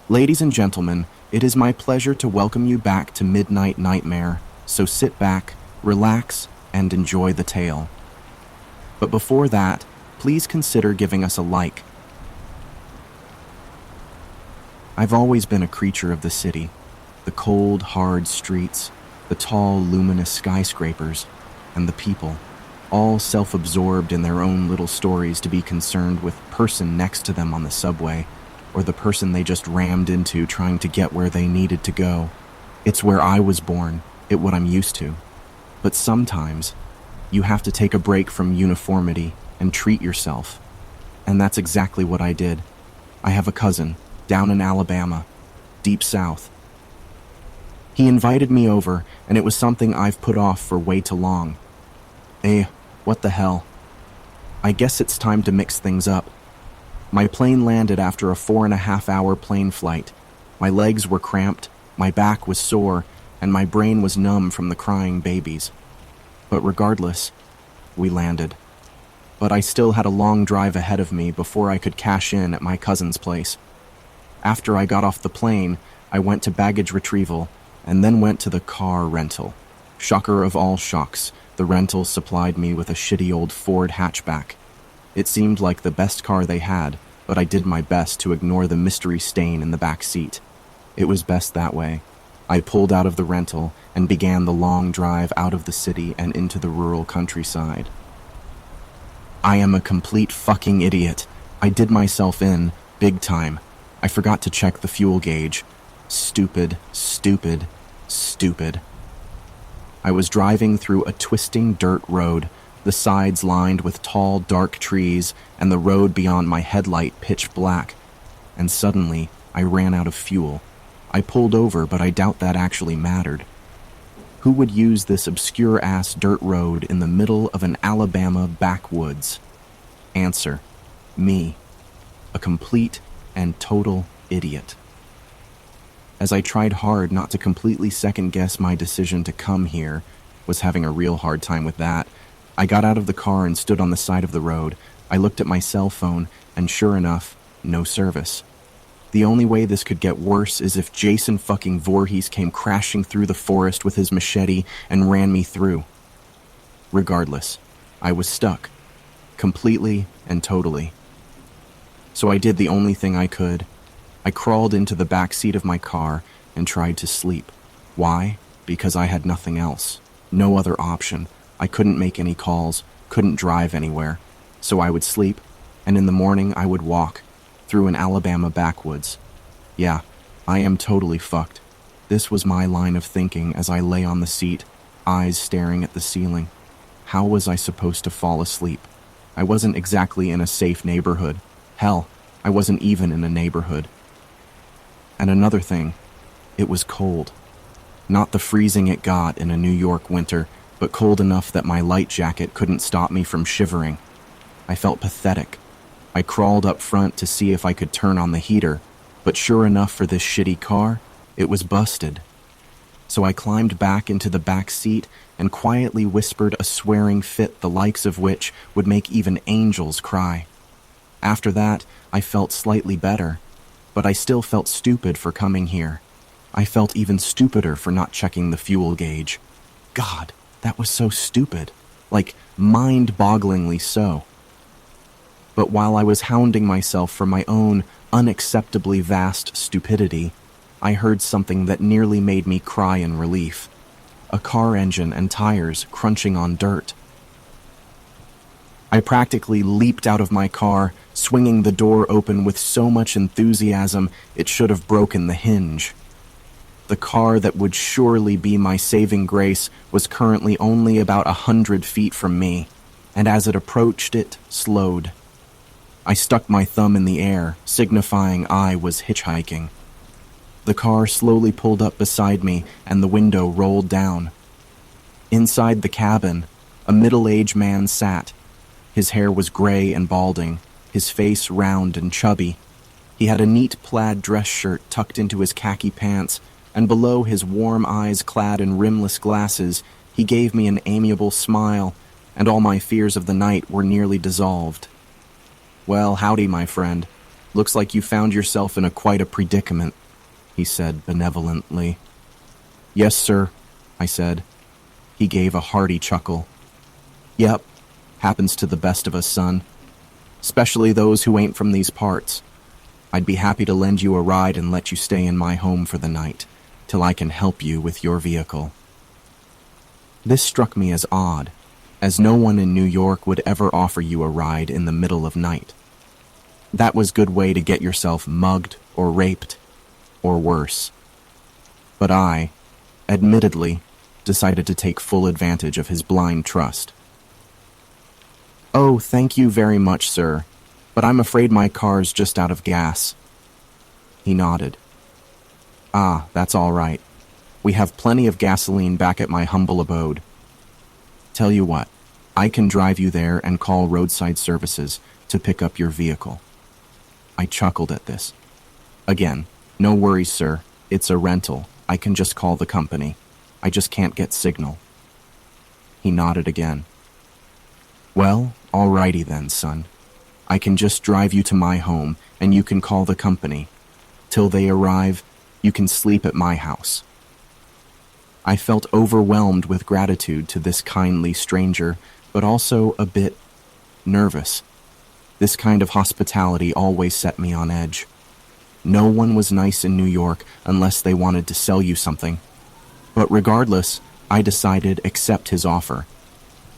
Ladies and gentlemen, it is my pleasure to welcome you back to Midnight Nightmare, so sit back, relax, and enjoy the tale. But before that, please consider giving us a like. I've always been a creature of the city, the cold, hard streets, the tall, luminous skyscrapers, and the people, all self-absorbed in their own little stories to be concerned with the person next to them on the subway, or the person they just rammed into trying to get where they needed to go. It's where I was born, it's what I'm used to. But sometimes, you have to take a break from uniformity and treat yourself. And that's exactly what I did. I have a cousin, down in Alabama, deep south. He invited me over, and it was something I've put off for way too long. What the hell? I guess it's time to mix things up. My plane landed after a 4.5-hour plane flight. My legs were cramped, my back was sore, and my brain was numb from the crying babies. But regardless, we landed. But I still had a long drive ahead of me before I could cash in at my cousin's place. After I got off the plane, I went to baggage retrieval and then went to the car rental. Shocker of all shocks, the rental supplied me with a shitty old Ford hatchback. It seemed like the best car they had, but I did my best to ignore the mystery stain in the back seat. It was best that way. I pulled out of the rental and began the long drive out of the city and into the rural countryside. I am a complete fucking idiot. I did myself in, big time. I forgot to check the fuel gauge. Stupid, stupid, stupid. I was driving through a twisting dirt road, the sides lined with tall, dark trees, and the road beyond my headlight pitch black. And suddenly, I ran out of fuel. I pulled over, but I doubt that actually mattered. Who would use this obscure-ass dirt road in the middle of an Alabama backwoods? Answer: me. A complete and total idiot. As I tried hard not to completely second-guess my decision to come here, was having a real hard time with that, I got out of the car and stood on the side of the road. I looked at my cell phone, and sure enough, no service. The only way this could get worse is if Jason fucking Voorhees came crashing through the forest with his machete and ran me through. Regardless, I was stuck. Completely and totally. So I did the only thing I could. I crawled into the back seat of my car and tried to sleep. Why? Because I had nothing else. No other option. I couldn't make any calls, couldn't drive anywhere. So I would sleep, and in the morning I would walk through an Alabama backwoods. Yeah, I am totally fucked. This was my line of thinking as I lay on the seat, eyes staring at the ceiling. How was I supposed to fall asleep? I wasn't exactly in a safe neighborhood. Hell, I wasn't even in a neighborhood. And another thing, it was cold. Not the freezing it got in a New York winter, but cold enough that my light jacket couldn't stop me from shivering. I felt pathetic. I crawled up front to see if I could turn on the heater, but sure enough for this shitty car, it was busted. So I climbed back into the back seat and quietly whispered a swearing fit the likes of which would make even angels cry. After that, I felt slightly better, but I still felt stupid for coming here. I felt even stupider for not checking the fuel gauge. God, that was so stupid. Like, mind-bogglingly so. But while I was hounding myself for my own unacceptably vast stupidity, I heard something that nearly made me cry in relief. A car engine and tires crunching on dirt. I practically leaped out of my car, swinging the door open with so much enthusiasm it should have broken the hinge. The car that would surely be my saving grace was currently only about 100 feet from me, and as it approached it, slowed. I stuck my thumb in the air, signifying I was hitchhiking. The car slowly pulled up beside me, and the window rolled down. Inside the cabin, a middle-aged man sat. His hair was gray and balding, his face round and chubby. He had a neat plaid dress shirt tucked into his khaki pants, and below his warm eyes clad in rimless glasses, he gave me an amiable smile, and all my fears of the night were nearly dissolved. "Well, howdy, my friend. Looks like you found yourself in quite a predicament, he said benevolently. Yes, sir, I said. He gave a hearty chuckle. Yep, happens to the best of us, son. Especially those who ain't from these parts. I'd be happy to lend you a ride and let you stay in my home for the night, till I can help you with your vehicle. This struck me as odd, as no one in New York would ever offer you a ride in the middle of night. That was good way to get yourself mugged or raped, or worse. But I, admittedly, decided to take full advantage of his blind trust. Oh, thank you very much, sir, but I'm afraid my car's just out of gas. He nodded. Ah, that's all right. We have plenty of gasoline back at my humble abode. Tell you what, I can drive you there and call roadside services to pick up your vehicle. I chuckled at this. Again, no worries, sir. It's a rental. I can just call the company. I just can't get signal. He nodded again. Well, alrighty then, son. I can just drive you to my home and you can call the company. Till they arrive, you can sleep at my house. I felt overwhelmed with gratitude to this kindly stranger, but also a bit nervous. This kind of hospitality always set me on edge. No one was nice in New York unless they wanted to sell you something. But regardless, I decided accept his offer.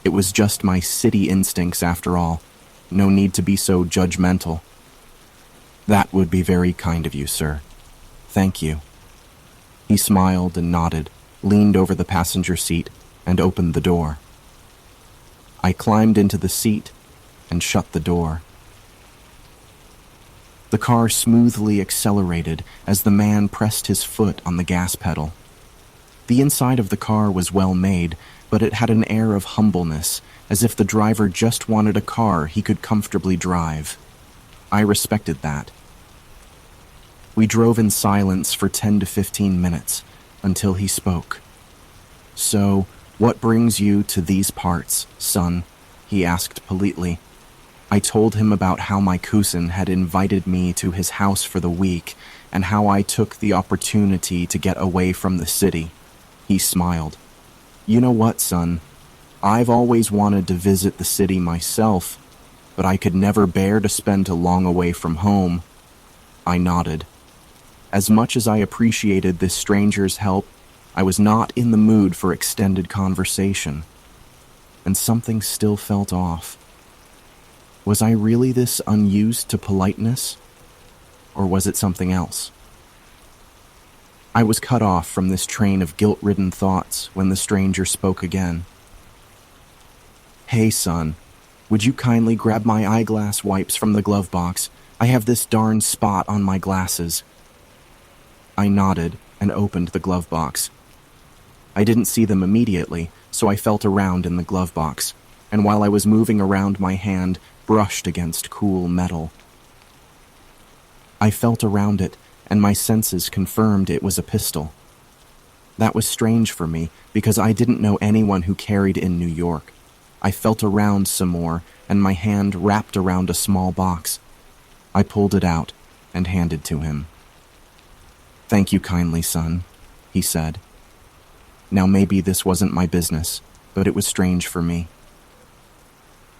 It was just my city instincts after all. No need to be so judgmental. That would be very kind of you, sir. Thank you. He smiled and nodded, leaned over the passenger seat, and opened the door. I climbed into the seat and shut the door. The car smoothly accelerated as the man pressed his foot on the gas pedal. The inside of the car was well made, but it had an air of humbleness, as if the driver just wanted a car he could comfortably drive. I respected that. We drove in silence for 10 to 15 minutes, until he spoke. So, what brings you to these parts, son? He asked politely. I told him about how my cousin had invited me to his house for the week, and how I took the opportunity to get away from the city. He smiled. You know what, son? I've always wanted to visit the city myself, but I could never bear to spend too long away from home. I nodded. As much as I appreciated this stranger's help, I was not in the mood for extended conversation, and something still felt off. Was I really this unused to politeness, or was it something else? I was cut off from this train of guilt-ridden thoughts when the stranger spoke again. Hey, son, would you kindly grab my eyeglass wipes from the glove box? I have this darn spot on my glasses. I nodded and opened the glove box. I didn't see them immediately, so I felt around in the glove box, and while I was moving around, my hand brushed against cool metal. I felt around it, and my senses confirmed it was a pistol. That was strange for me, because I didn't know anyone who carried in New York. I felt around some more, and my hand wrapped around a small box. I pulled it out and handed to him. Thank you kindly, son, he said. Now maybe this wasn't my business, but it was strange for me.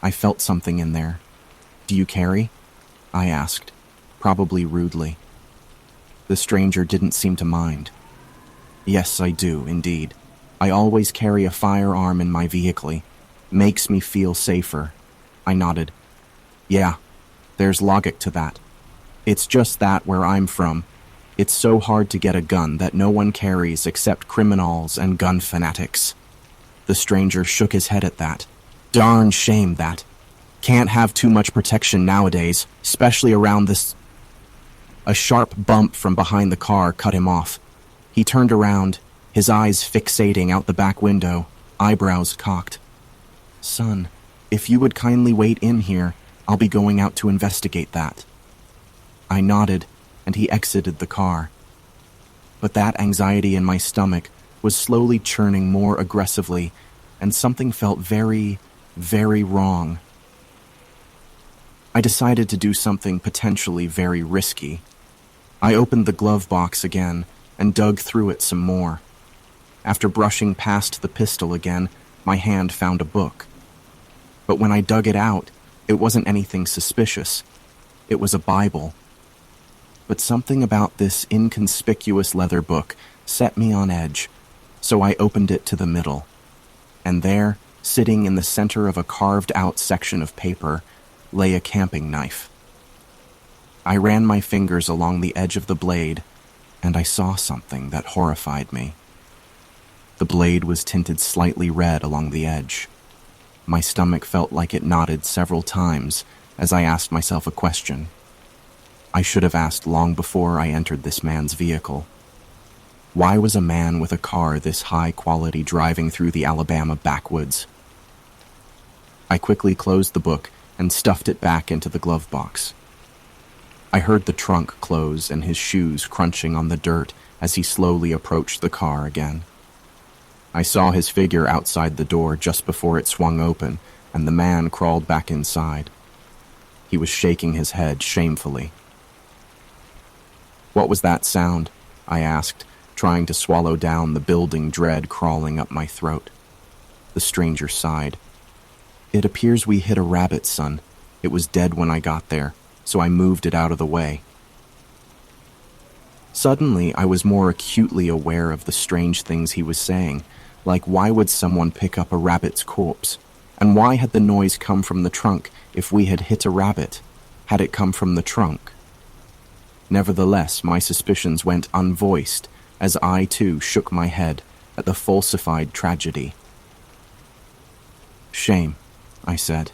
I felt something in there. Do you carry? I asked, probably rudely. The stranger didn't seem to mind. Yes, I do, indeed. I always carry a firearm in my vehicle. Makes me feel safer. I nodded. Yeah, there's logic to that. It's just that where I'm from, it's so hard to get a gun that no one carries except criminals and gun fanatics. The stranger shook his head at that. Darn shame that. Can't have too much protection nowadays, especially around this. A sharp bump from behind the car cut him off. He turned around, his eyes fixating out the back window, eyebrows cocked. Son, if you would kindly wait in here, I'll be going out to investigate that. I nodded, and he exited the car. But that anxiety in my stomach was slowly churning more aggressively, and something felt very, very wrong. I decided to do something potentially very risky. I opened the glove box again and dug through it some more. After brushing past the pistol again, my hand found a book. But when I dug it out, it wasn't anything suspicious. It was a Bible. But something about this inconspicuous leather book set me on edge, so I opened it to the middle. And there, sitting in the center of a carved-out section of paper, lay a camping knife. I ran my fingers along the edge of the blade, and I saw something that horrified me. The blade was tinted slightly red along the edge. My stomach felt like it knotted several times as I asked myself a question. I should have asked long before I entered this man's vehicle. Why was a man with a car this high quality driving through the Alabama backwoods? I quickly closed the book and stuffed it back into the glove box. I heard the trunk close and his shoes crunching on the dirt as he slowly approached the car again. I saw his figure outside the door just before it swung open, and the man crawled back inside. He was shaking his head shamefully. "What was that sound?" I asked, trying to swallow down the building dread crawling up my throat. The stranger sighed. "It appears we hit a rabbit, son. It was dead when I got there, so I moved it out of the way." Suddenly, I was more acutely aware of the strange things he was saying, like why would someone pick up a rabbit's corpse? And why had the noise come from the trunk if we had hit a rabbit? Had it come from the trunk? Nevertheless, my suspicions went unvoiced as I too shook my head at the falsified tragedy. "Shame," I said.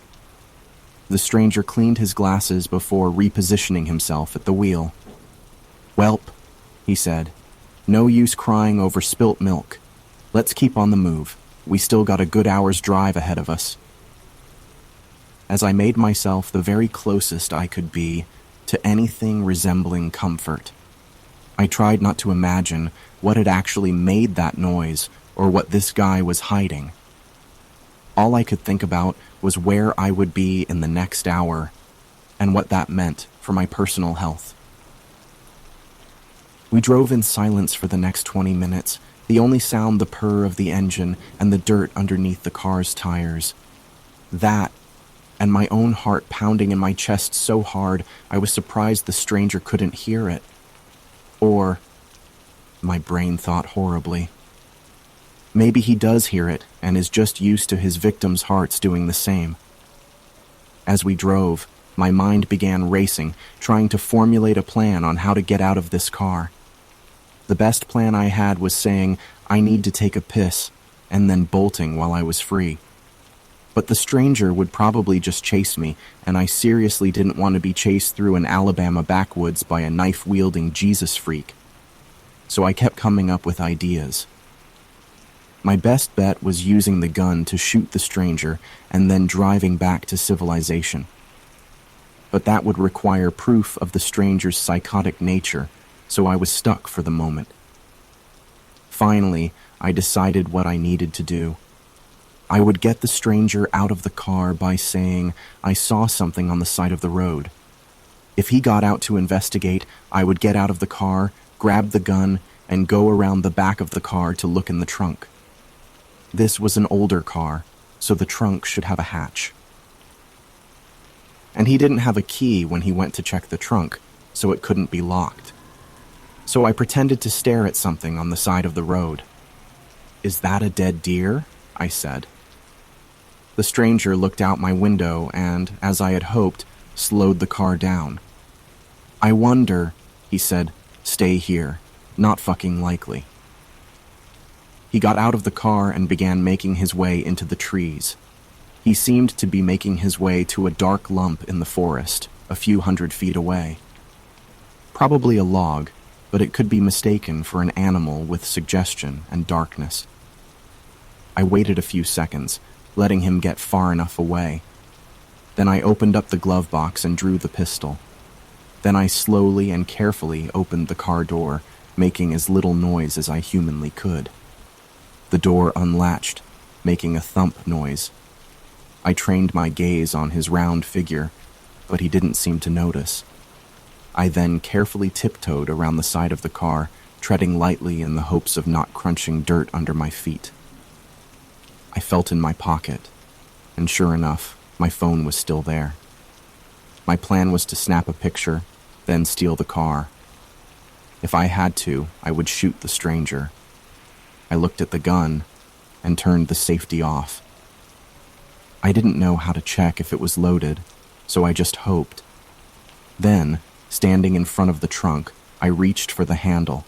The stranger cleaned his glasses before repositioning himself at the wheel. "Welp," he said, "no use crying over spilt milk. Let's keep on the move. We still got a good hour's drive ahead of us." As I made myself the very closest I could be to anything resembling comfort, I tried not to imagine what had actually made that noise or what this guy was hiding. All I could think about was where I would be in the next hour and what that meant for my personal health. We drove in silence for the next 20 minutes, the only sound the purr of the engine and the dirt underneath the car's tires. That, and my own heart pounding in my chest so hard I was surprised the stranger couldn't hear it. Or, my brain thought horribly, maybe he does hear it and is just used to his victims' hearts doing the same. As we drove, my mind began racing, trying to formulate a plan on how to get out of this car. The best plan I had was saying, "I need to take a piss," and then bolting while I was free. But the stranger would probably just chase me, and I seriously didn't want to be chased through an Alabama backwoods by a knife-wielding Jesus freak. So I kept coming up with ideas. My best bet was using the gun to shoot the stranger and then driving back to civilization. But that would require proof of the stranger's psychotic nature, so I was stuck for the moment. Finally, I decided what I needed to do. I would get the stranger out of the car by saying I saw something on the side of the road. If he got out to investigate, I would get out of the car, grab the gun, and go around the back of the car to look in the trunk. This was an older car, so the trunk should have a hatch. And he didn't have a key when he went to check the trunk, so it couldn't be locked. So I pretended to stare at something on the side of the road. "Is that a dead deer?" I said. The stranger looked out my window and, as I had hoped, slowed the car down. "I wonder," he said, "stay here. Not fucking likely." He got out of the car and began making his way into the trees. He seemed to be making his way to a dark lump in the forest, a few hundred feet away. Probably a log, but it could be mistaken for an animal with suggestion and darkness. I waited a few seconds, letting him get far enough away. Then I opened up the glove box and drew the pistol. Then I slowly and carefully opened the car door, making as little noise as I humanly could. The door unlatched, making a thump noise. I trained my gaze on his round figure, but he didn't seem to notice. I then carefully tiptoed around the side of the car, treading lightly in the hopes of not crunching dirt under my feet. I felt in my pocket, and sure enough, my phone was still there. My plan was to snap a picture, then steal the car. If I had to, I would shoot the stranger. I looked at the gun and turned the safety off. I didn't know how to check if it was loaded, so I just hoped. Then, standing in front of the trunk, I reached for the handle.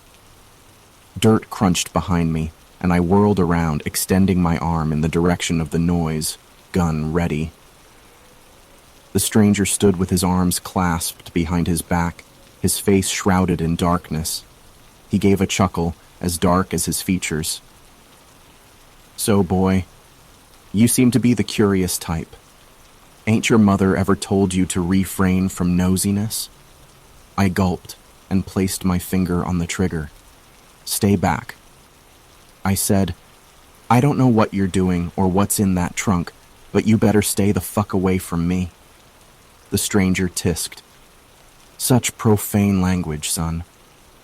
Dirt crunched behind me, and I whirled around, extending my arm in the direction of the noise, gun ready. The stranger stood with his arms clasped behind his back, his face shrouded in darkness. He gave a chuckle as dark as his features. "So, boy, you seem to be the curious type. Ain't your mother ever told you to refrain from nosiness?" I gulped and placed my finger on the trigger. "Stay back." I said, "I don't know what you're doing or what's in that trunk, but you better stay the fuck away from me." The stranger tisked. "Such profane language, son.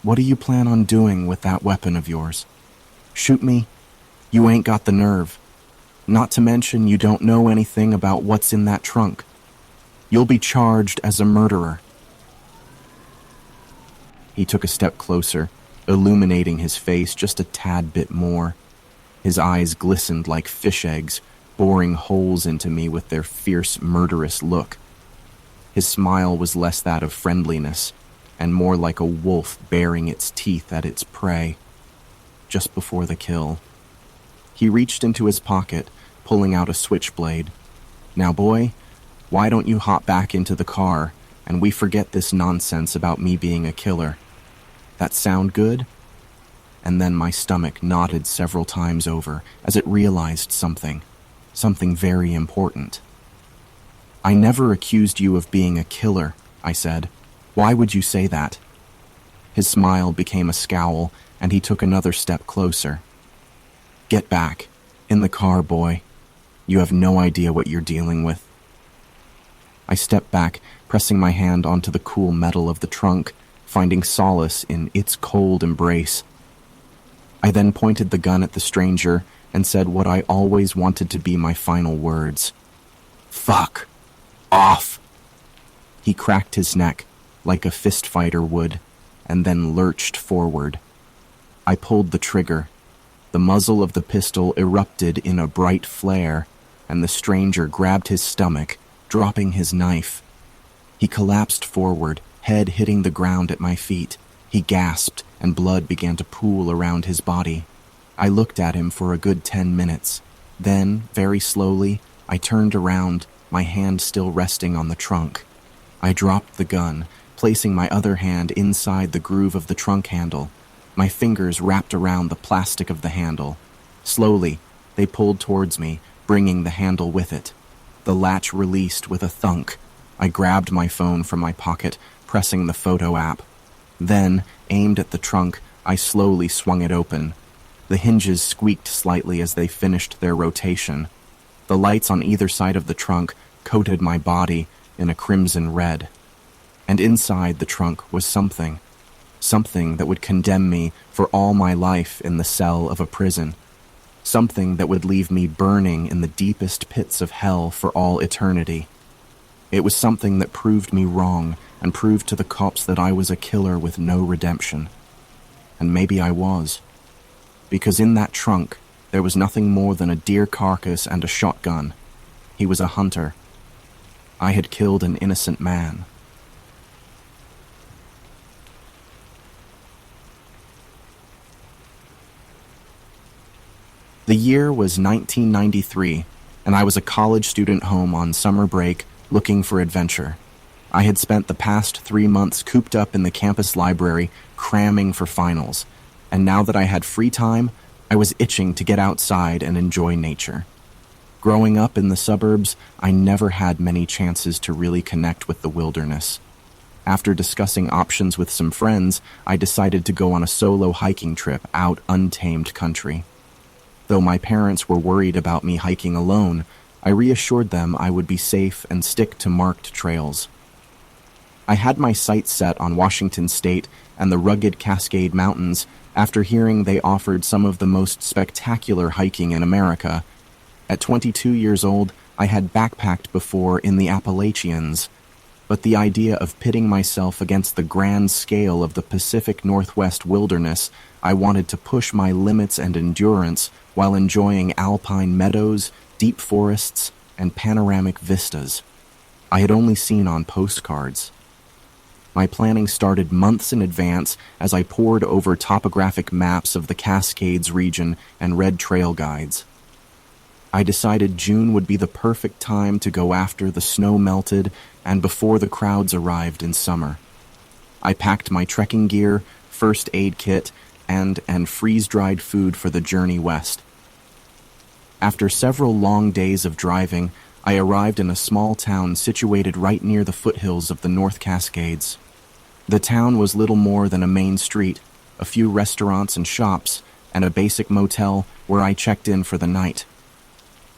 What do you plan on doing with that weapon of yours? Shoot me? You ain't got the nerve. Not to mention you don't know anything about what's in that trunk. You'll be charged as a murderer." He took a step closer, illuminating his face just a tad bit more. His eyes glistened like fish eggs, boring holes into me with their fierce, murderous look. His smile was less that of friendliness, and more like a wolf baring its teeth at its prey. Just before the kill, he reached into his pocket, pulling out a switchblade. "Now, boy, why don't you hop back into the car, and we forget this nonsense about me being a killer? That sound good?" And then my stomach knotted several times over as it realized something very important. "I never accused you of being a killer," I said. "Why would you say that?" His smile became a scowl, and he took another step closer. "Get back. In the car, boy. You have no idea what you're dealing with." I stepped back, pressing my hand onto the cool metal of the trunk, finding solace in its cold embrace. I then pointed the gun at the stranger and said what I always wanted to be my final words. "Fuck off!" He cracked his neck like a fist fighter would, and then lurched forward. I pulled the trigger. The muzzle of the pistol erupted in a bright flare, and the stranger grabbed his stomach, dropping his knife. He collapsed forward, head hitting the ground at my feet. He gasped, and blood began to pool around his body. I looked at him for a good 10 minutes. Then, very slowly, I turned around, my hand still resting on the trunk. I dropped the gun, placing my other hand inside the groove of the trunk handle. My fingers wrapped around the plastic of the handle. Slowly, they pulled towards me, bringing the handle with it. The latch released with a thunk. I grabbed my phone from my pocket, pressing the photo app. Then, aimed at the trunk, I slowly swung it open. The hinges squeaked slightly as they finished their rotation. The lights on either side of the trunk coated my body in a crimson red. And inside the trunk was something that would condemn me for all my life in the cell of a prison. Something that would leave me burning in the deepest pits of hell for all eternity. It was something that proved me wrong and proved to the cops that I was a killer with no redemption. And maybe I was. Because in that trunk, there was nothing more than a deer carcass and a shotgun. He was a hunter. I had killed an innocent man. The year was 1993, and I was a college student home on summer break looking for adventure. I had spent the past 3 months cooped up in the campus library cramming for finals, and now that I had free time, I was itching to get outside and enjoy nature. Growing up in the suburbs, I never had many chances to really connect with the wilderness. After discussing options with some friends, I decided to go on a solo hiking trip out untamed country. Though my parents were worried about me hiking alone, I reassured them I would be safe and stick to marked trails. I had my sights set on Washington State and the rugged Cascade Mountains after hearing they offered some of the most spectacular hiking in America. At 22 years old, I had backpacked before in the Appalachians, but the idea of pitting myself against the grand scale of the Pacific Northwest wilderness, I wanted to push my limits and endurance while enjoying alpine meadows, deep forests, and panoramic vistas I had only seen on postcards. My planning started months in advance as I pored over topographic maps of the Cascades region and read trail guides. I decided June would be the perfect time to go after the snow melted and before the crowds arrived in summer. I packed my trekking gear, first aid kit, and freeze-dried food for the journey west. After several long days of driving, I arrived in a small town situated right near the foothills of the North Cascades. The town was little more than a main street, a few restaurants and shops, and a basic motel where I checked in for the night.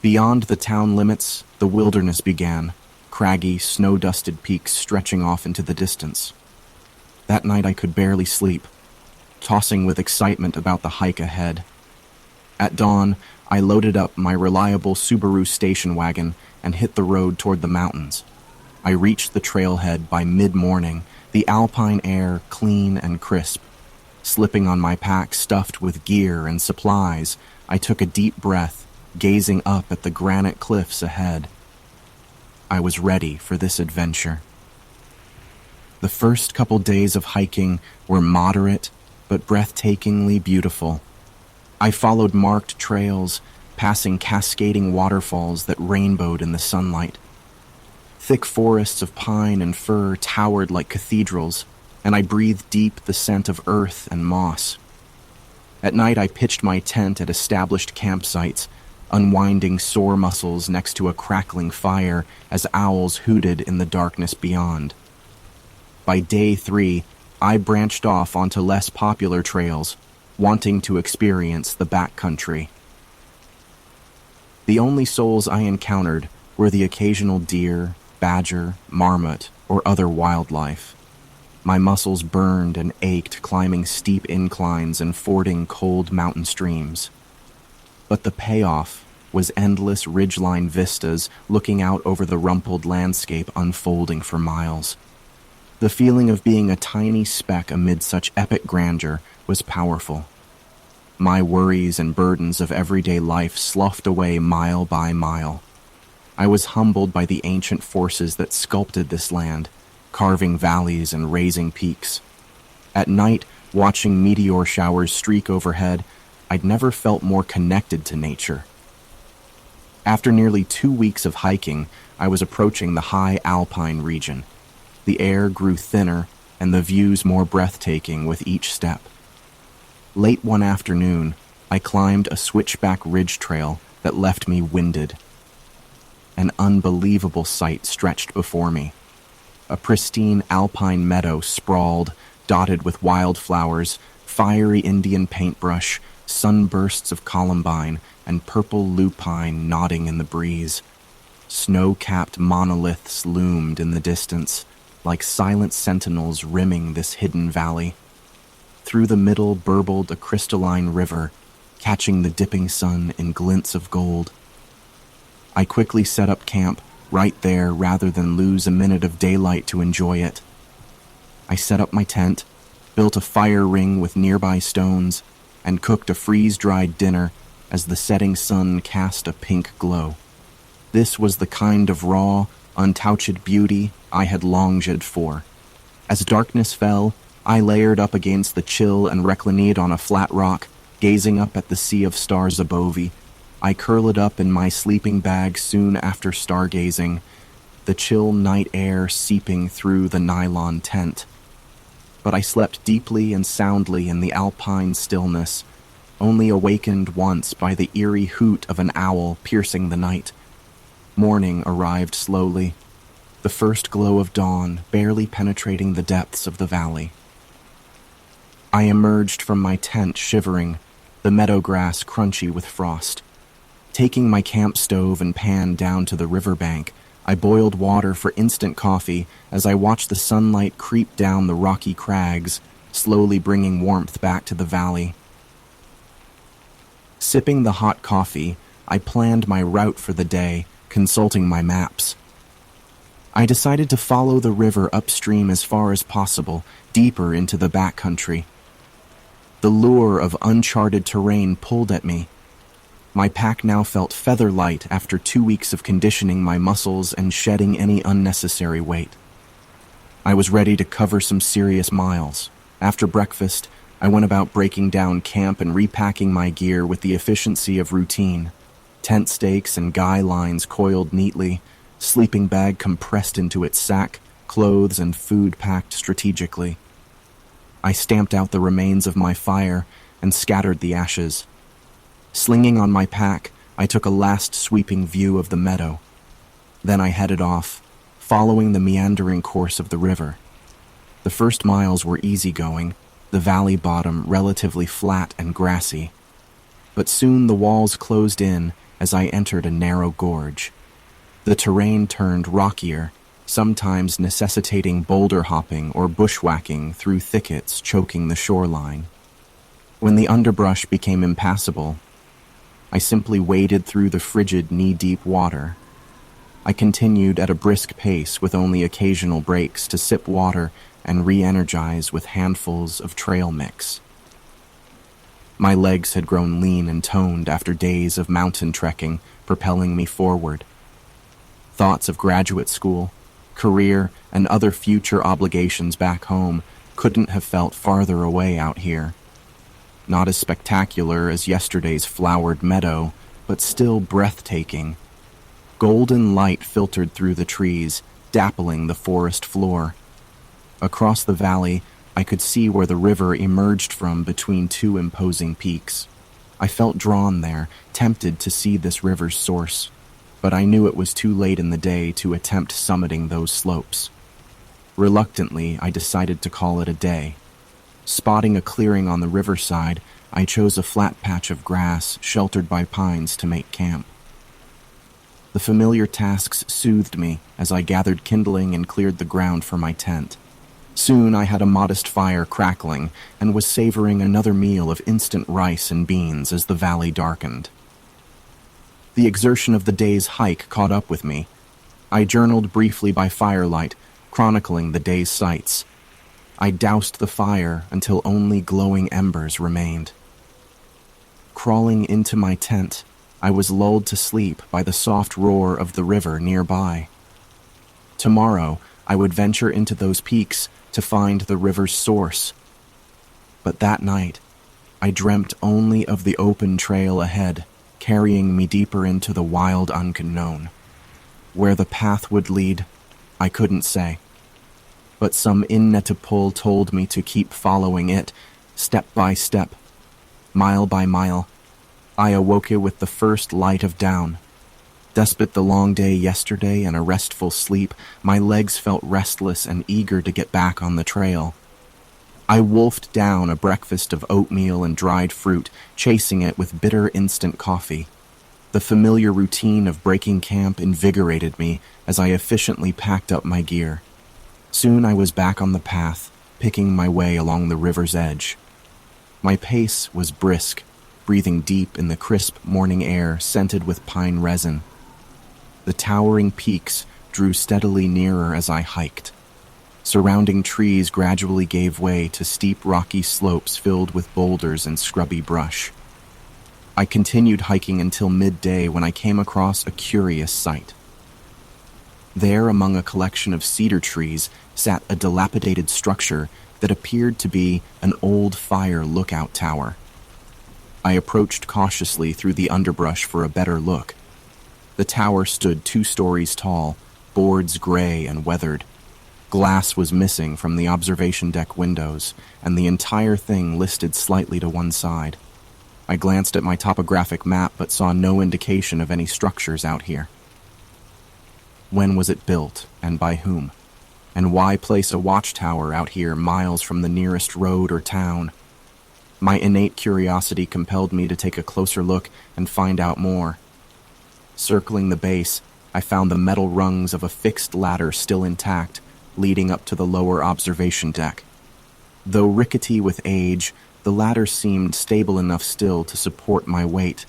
Beyond the town limits, the wilderness began, craggy, snow-dusted peaks stretching off into the distance. That night I could barely sleep, tossing with excitement about the hike ahead. At dawn, I loaded up my reliable Subaru station wagon and hit the road toward the mountains. I reached the trailhead by mid-morning, the alpine air clean and crisp. Slipping on my pack stuffed with gear and supplies, I took a deep breath, gazing up at the granite cliffs ahead. I was ready for this adventure. The first couple days of hiking were moderate but breathtakingly beautiful. I followed marked trails, passing cascading waterfalls that rainbowed in the sunlight. Thick forests of pine and fir towered like cathedrals, and I breathed deep the scent of earth and moss. At night I pitched my tent at established campsites, unwinding sore muscles next to a crackling fire as owls hooted in the darkness beyond. By day 3, I branched off onto less popular trails, wanting to experience the backcountry. The only souls I encountered were the occasional deer, badger, marmot, or other wildlife. My muscles burned and ached climbing steep inclines and fording cold mountain streams. But the payoff was endless ridgeline vistas looking out over the rumpled landscape unfolding for miles. The feeling of being a tiny speck amid such epic grandeur was powerful. My worries and burdens of everyday life sloughed away mile by mile. I was humbled by the ancient forces that sculpted this land, carving valleys and raising peaks. At night, watching meteor showers streak overhead, I'd never felt more connected to nature. After nearly 2 weeks of hiking, I was approaching the high alpine region. The air grew thinner and the views more breathtaking with each step. Late one afternoon, I climbed a switchback ridge trail that left me winded. An unbelievable sight stretched before me. A pristine alpine meadow sprawled, dotted with wildflowers, fiery Indian paintbrush, sunbursts of columbine, and purple lupine nodding in the breeze. Snow-capped monoliths loomed in the distance, like silent sentinels rimming this hidden valley. Through the middle burbled a crystalline river, catching the dipping sun in glints of gold. I quickly set up camp right there rather than lose a minute of daylight to enjoy it. I set up my tent, built a fire ring with nearby stones, and cooked a freeze-dried dinner as the setting sun cast a pink glow. This was the kind of raw, untouched beauty I had longed for. As darkness fell, I layered up against the chill and reclined on a flat rock, gazing up at the sea of stars above me. I curled up in my sleeping bag soon after stargazing, the chill night air seeping through the nylon tent. But I slept deeply and soundly in the alpine stillness, only awakened once by the eerie hoot of an owl piercing the night. Morning arrived slowly, the first glow of dawn barely penetrating the depths of the valley. I emerged from my tent shivering, the meadow grass crunchy with frost. Taking my camp stove and pan down to the riverbank, I boiled water for instant coffee as I watched the sunlight creep down the rocky crags, slowly bringing warmth back to the valley. Sipping the hot coffee, I planned my route for the day, consulting my maps. I decided to follow the river upstream as far as possible, deeper into the backcountry. The lure of uncharted terrain pulled at me. My pack now felt feather-light after 2 weeks of conditioning my muscles and shedding any unnecessary weight. I was ready to cover some serious miles. After breakfast, I went about breaking down camp and repacking my gear with the efficiency of routine. Tent stakes and guy lines coiled neatly, sleeping bag compressed into its sack, clothes and food packed strategically. I stamped out the remains of my fire and scattered the ashes. Slinging on my pack, I took a last sweeping view of the meadow. Then I headed off, following the meandering course of the river. The first miles were easygoing, the valley bottom relatively flat and grassy. But soon the walls closed in as I entered a narrow gorge. The terrain turned rockier, sometimes necessitating boulder hopping or bushwhacking through thickets choking the shoreline. When the underbrush became impassable, I simply waded through the frigid knee-deep water. I continued at a brisk pace with only occasional breaks to sip water and re-energize with handfuls of trail mix. My legs had grown lean and toned after days of mountain trekking, propelling me forward. Thoughts of graduate school, career, and other future obligations back home couldn't have felt farther away out here. Not as spectacular as yesterday's flowered meadow, but still breathtaking. Golden light filtered through the trees, dappling the forest floor. Across the valley, I could see where the river emerged from between two imposing peaks. I felt drawn there, tempted to see this river's source, but I knew it was too late in the day to attempt summiting those slopes. Reluctantly, I decided to call it a day. Spotting a clearing on the riverside, I chose a flat patch of grass sheltered by pines to make camp. The familiar tasks soothed me as I gathered kindling and cleared the ground for my tent. Soon I had a modest fire crackling and was savoring another meal of instant rice and beans as the valley darkened. The exertion of the day's hike caught up with me. I journaled briefly by firelight, chronicling the day's sights. I doused the fire until only glowing embers remained. Crawling into my tent, I was lulled to sleep by the soft roar of the river nearby. Tomorrow, I would venture into those peaks to find the river's source. But that night, I dreamt only of the open trail ahead, carrying me deeper into the wild unknown. Where the path would lead, I couldn't say. But some innate pull told me to keep following it, step by step, mile by mile. I awoke it with the first light of dawn. Despite the long day yesterday and a restful sleep, my legs felt restless and eager to get back on the trail. I wolfed down a breakfast of oatmeal and dried fruit, chasing it with bitter instant coffee. The familiar routine of breaking camp invigorated me as I efficiently packed up my gear. Soon I was back on the path, picking my way along the river's edge. My pace was brisk, breathing deep in the crisp morning air scented with pine resin. The towering peaks drew steadily nearer as I hiked. Surrounding trees gradually gave way to steep rocky slopes filled with boulders and scrubby brush. I continued hiking until midday when I came across a curious sight. There, among a collection of cedar trees, sat a dilapidated structure that appeared to be an old fire lookout tower. I approached cautiously through the underbrush for a better look. The tower stood 2 stories tall, boards gray and weathered. Glass was missing from the observation deck windows, and the entire thing listed slightly to one side. I glanced at my topographic map but saw no indication of any structures out here. When was it built, and by whom? And why place a watchtower out here miles from the nearest road or town? My innate curiosity compelled me to take a closer look and find out more. Circling the base, I found the metal rungs of a fixed ladder still intact, leading up to the lower observation deck. Though rickety with age, the ladder seemed stable enough still to support my weight.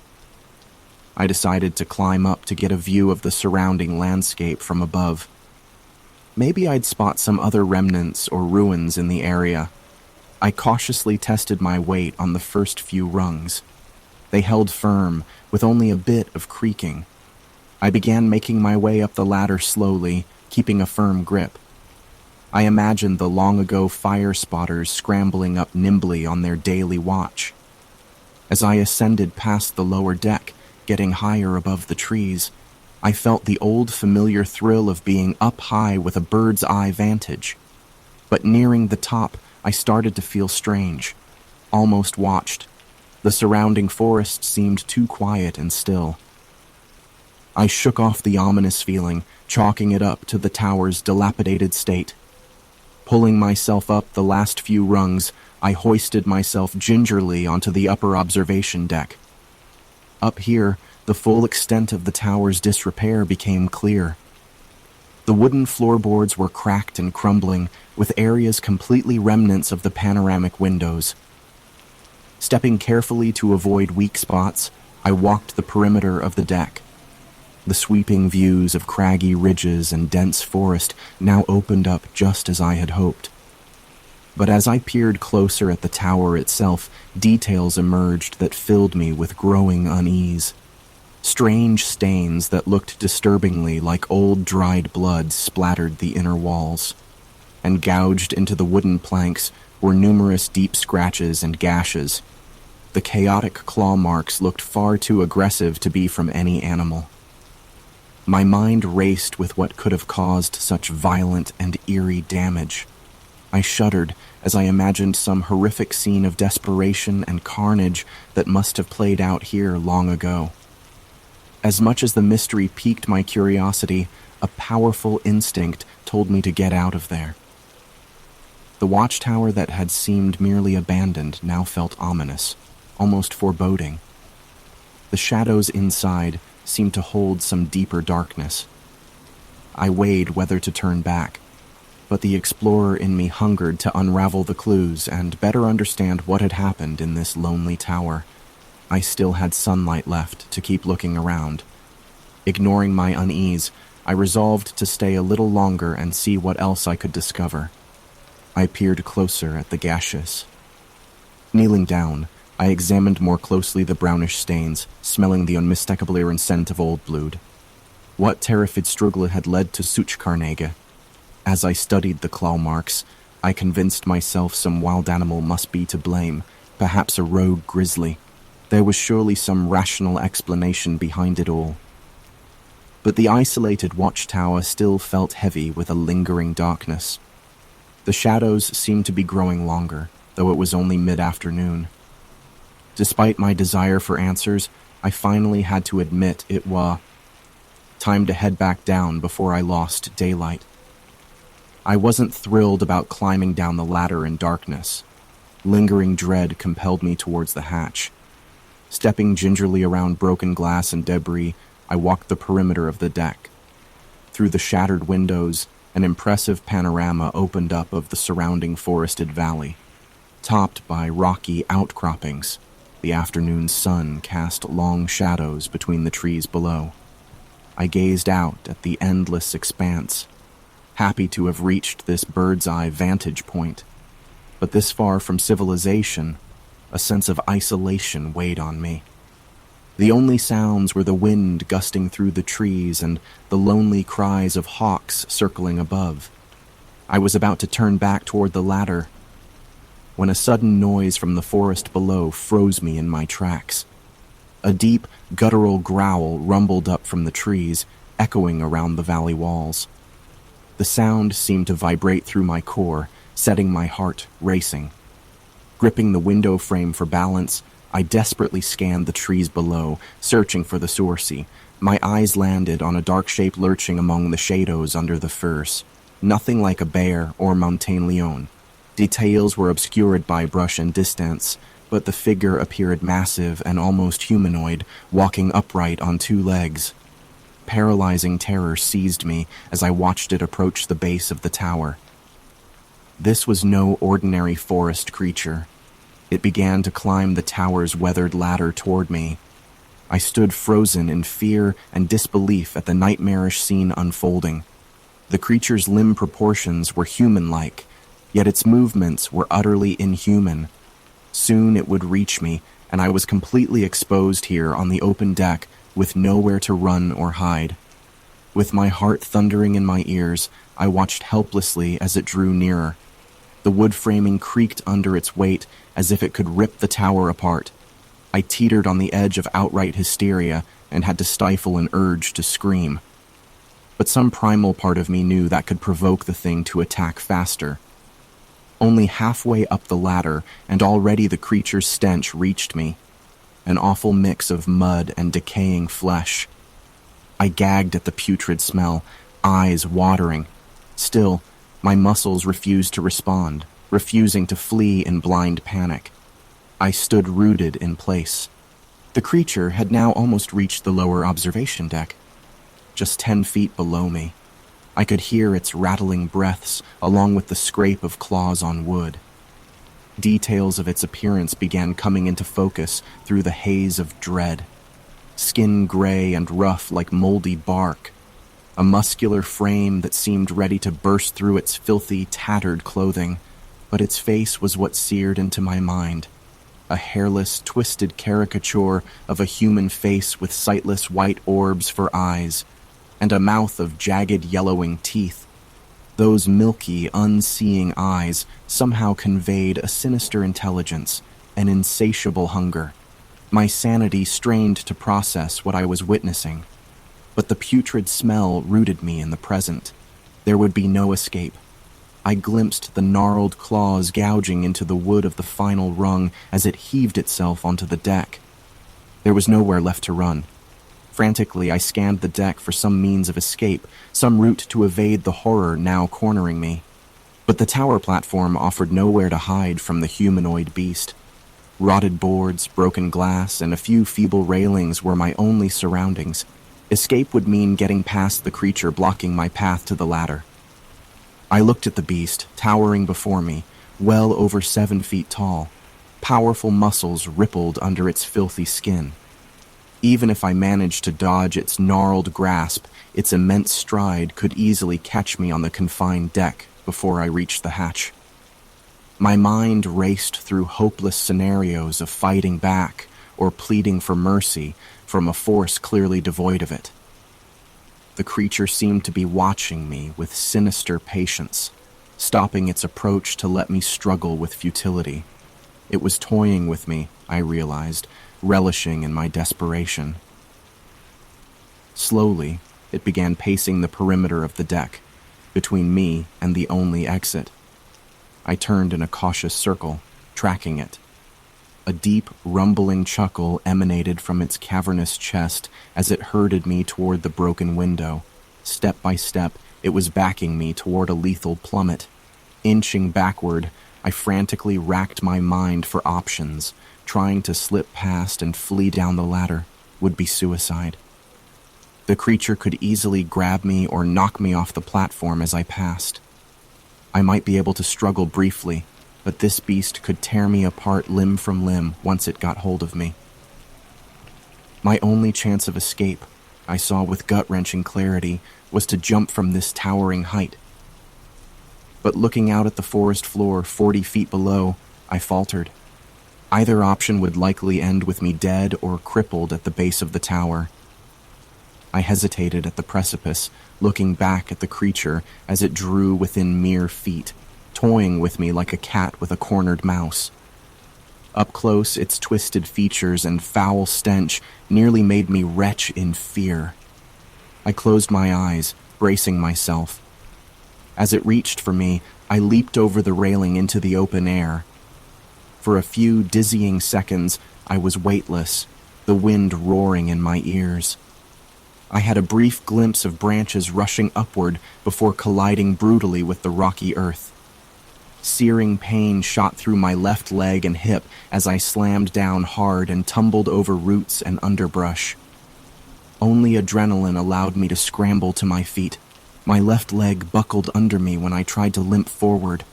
I decided to climb up to get a view of the surrounding landscape from above. Maybe I'd spot some other remnants or ruins in the area. I cautiously tested my weight on the first few rungs. They held firm, with only a bit of creaking. I began making my way up the ladder slowly, keeping a firm grip. I imagined the long-ago fire spotters scrambling up nimbly on their daily watch. As I ascended past the lower deck, getting higher above the trees, I felt the old familiar thrill of being up high with a bird's eye vantage. But nearing the top, I started to feel strange, almost watched. The surrounding forest seemed too quiet and still. I shook off the ominous feeling, chalking it up to the tower's dilapidated state. Pulling myself up the last few rungs, I hoisted myself gingerly onto the upper observation deck. Up here, the full extent of the tower's disrepair became clear. The wooden floorboards were cracked and crumbling, with areas completely remnants of the panoramic windows. Stepping carefully to avoid weak spots, I walked the perimeter of the deck. The sweeping views of craggy ridges and dense forest now opened up just as I had hoped. But as I peered closer at the tower itself, details emerged that filled me with growing unease. Strange stains that looked disturbingly like old dried blood splattered the inner walls, and gouged into the wooden planks were numerous deep scratches and gashes. The chaotic claw marks looked far too aggressive to be from any animal. My mind raced with what could have caused such violent and eerie damage. I shuddered as I imagined some horrific scene of desperation and carnage that must have played out here long ago. As much as the mystery piqued my curiosity, a powerful instinct told me to get out of there. The watchtower that had seemed merely abandoned now felt ominous, almost foreboding. The shadows inside seemed to hold some deeper darkness. I weighed whether to turn back, but the explorer in me hungered to unravel the clues and better understand what had happened in this lonely tower. I still had sunlight left to keep looking around. Ignoring my unease, I resolved to stay a little longer and see what else I could discover. I peered closer at the gaseous. Kneeling down, I examined more closely the brownish stains, smelling the unmistakable scent of old blood. What terrified struggle had led to such carnage? As I studied the claw marks, I convinced myself some wild animal must be to blame, perhaps a rogue grizzly. There was surely some rational explanation behind it all. But the isolated watchtower still felt heavy with a lingering darkness. The shadows seemed to be growing longer, though it was only mid-afternoon. Despite my desire for answers, I finally had to admit it was time to head back down before I lost daylight. I wasn't thrilled about climbing down the ladder in darkness. Lingering dread compelled me towards the hatch. Stepping gingerly around broken glass and debris, I walked the perimeter of the deck. Through the shattered windows, an impressive panorama opened up of the surrounding forested valley. Topped by rocky outcroppings, the afternoon sun cast long shadows between the trees below. I gazed out at the endless expanse, happy to have reached this bird's-eye vantage point. But this far from civilization, a sense of isolation weighed on me. The only sounds were the wind gusting through the trees and the lonely cries of hawks circling above. I was about to turn back toward the ladder when a sudden noise from the forest below froze me in my tracks. A deep, guttural growl rumbled up from the trees, echoing around the valley walls. The sound seemed to vibrate through my core, setting my heart racing. Gripping the window frame for balance, I desperately scanned the trees below, searching for the source. My eyes landed on a dark shape lurching among the shadows under the firs. Nothing like a bear or mountain lion. Details were obscured by brush and distance, but the figure appeared massive and almost humanoid, walking upright on two legs. paralyzing terror seized me as I watched it approach the base of the tower. This was no ordinary forest creature. It began to climb the tower's weathered ladder toward me. I stood frozen in fear and disbelief at the nightmarish scene unfolding. The creature's limb proportions were human-like, yet its movements were utterly inhuman. Soon it would reach me, and I was completely exposed here on the open deck with nowhere to run or hide. With my heart thundering in my ears, I watched helplessly as it drew nearer. The wood framing creaked under its weight as if it could rip the tower apart. I teetered on the edge of outright hysteria and had to stifle an urge to scream. But some primal part of me knew that could provoke the thing to attack faster. Only halfway up the ladder, and already the creature's stench reached me. An awful mix of mud and decaying flesh. I gagged at the putrid smell, eyes watering. Still, my muscles refused to respond, refusing to flee in blind panic. I stood rooted in place. The creature had now almost reached the lower observation deck, just 10 feet below me. I could hear its rattling breaths along with the scrape of claws on wood. Details of its appearance began coming into focus through the haze of dread. Skin gray and rough like moldy bark. A muscular frame that seemed ready to burst through its filthy, tattered clothing, but its face was what seared into my mind. A hairless, twisted caricature of a human face with sightless white orbs for eyes, and a mouth of jagged yellowing teeth. Those milky, unseeing eyes somehow conveyed a sinister intelligence, an insatiable hunger. My sanity strained to process what I was witnessing, but the putrid smell rooted me in the present. There would be no escape. I glimpsed the gnarled claws gouging into the wood of the final rung as it heaved itself onto the deck. There was nowhere left to run. Frantically, I scanned the deck for some means of escape, some route to evade the horror now cornering me. But the tower platform offered nowhere to hide from the humanoid beast. Rotted boards, broken glass, and a few feeble railings were my only surroundings. Escape would mean getting past the creature blocking my path to the ladder. I looked at the beast, towering before me, well over 7 feet tall. Powerful muscles rippled under its filthy skin. Even if I managed to dodge its gnarled grasp, its immense stride could easily catch me on the confined deck before I reached the hatch. My mind raced through hopeless scenarios of fighting back or pleading for mercy from a force clearly devoid of it. The creature seemed to be watching me with sinister patience, stopping its approach to let me struggle with futility. It was toying with me, I realized, relishing in my desperation. Slowly, it began pacing the perimeter of the deck, between me and the only exit. I turned in a cautious circle, tracking it. A deep, rumbling chuckle emanated from its cavernous chest as it herded me toward the broken window. Step by step, it was backing me toward a lethal plummet. Inching backward, I frantically racked my mind for options. Trying to slip past and flee down the ladder would be suicide. The creature could easily grab me or knock me off the platform as I passed. I might be able to struggle briefly, but this beast could tear me apart limb from limb once it got hold of me. My only chance of escape, I saw with gut-wrenching clarity, was to jump from this towering height. But looking out at the forest floor 40 feet below, I faltered. Either option would likely end with me dead or crippled at the base of the tower. I hesitated at the precipice, looking back at the creature as it drew within mere feet, toying with me like a cat with a cornered mouse. Up close, its twisted features and foul stench nearly made me retch in fear. I closed my eyes, bracing myself. As it reached for me, I leaped over the railing into the open air. For a few dizzying seconds, I was weightless, the wind roaring in my ears. I had a brief glimpse of branches rushing upward before colliding brutally with the rocky earth. Searing pain shot through my left leg and hip as I slammed down hard and tumbled over roots and underbrush. Only adrenaline allowed me to scramble to my feet. My left leg buckled under me when I tried to limp forward,